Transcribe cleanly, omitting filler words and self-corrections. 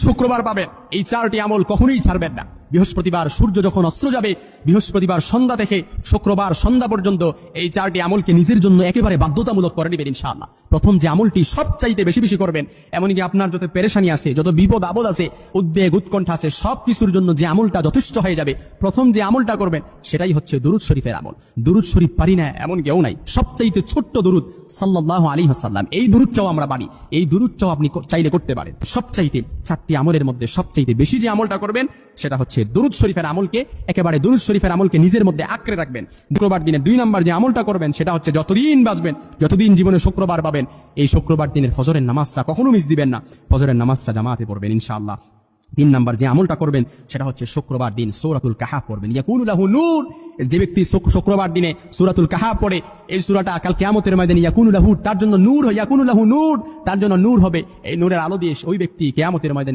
শুক্রবার পাবেন। এই 4টি আমল কখনোই ছাড়বেন না। বৃহস্পতিবার সূর্য যখন অস্ত যাবে, বৃহস্পতিবার সন্ধ্যা থেকে শুক্রবার সন্ধ্যা পর্যন্ত এই 4টি আমলকে নিজের জন্য একেবারে বাধ্যতামূলক করে নেবেন ইনশাআল্লাহ। প্রথম যে আমলটি সবচাইতে বেশি বেশি করবেন, এমনকি আপনার যত পেরেশানি আছে, যত বিপদ আপদ আছে, উদ্বেগ উৎকণ্ঠা আছে, সব কিছুর জন্য যে আমলটা যথেষ্ট হয়ে যাবে, প্রথম যে আমলটা করবেন সেটাই হচ্ছে দুরূদ শরীফের আমল। দুরূদ শরীফ পারি না এমন কেউ নাই। সবচাইতে ছোট্ট দুরূদ সাল্লাল্লাহু আলাইহি ওয়াসাল্লাম, এই দুরূদটাও আমরা পারি। এই দুরূদটাও আপনি চাইলে করতে পারেন। সবচাইতে 4টি আমলের মধ্যে সবচাইতে বেশি যে আমলটা করবেন সেটা হচ্ছে দুরূদ শরীফের আমলকে, একেবারে দুরূদ শরীফের আমলকে নিজের মধ্যে আঁকড়ে রাখবেন। শুক্রবার দিনে 2 নম্বর যে আমলটা করবেন সেটা হচ্ছে যতদিন বাঁচবেন, যতদিন জীবনে শুক্রবার পাবেন, এই শুক্রবার দিনের ফজরের নামাজটা কখনো মিস দিবেন না। ফজরের নামাজটা জামাতে পড়বেন ইনশাআল্লাহ। 3 নম্বর যে আমলটা করবেন সেটা হচ্ছে শুক্রবার দিন সূরাতুল কাহাফ পড়বেন। ইয়াকুনু লাহু নূর, যে ব্যক্তি শুক্রবার দিনে সূরাতুল কাহাফ পড়ে, এই সূরাটা কাল কিয়ামতের ময়দানে ইয়াকুনু লাহু, তার জন্য নূর, ইয়াকুনু লাহু নূর, তার জন্য নূর হবে। এই নূরের আলো দিয়ে ওই ব্যক্তি কিয়ামতের ময়দানে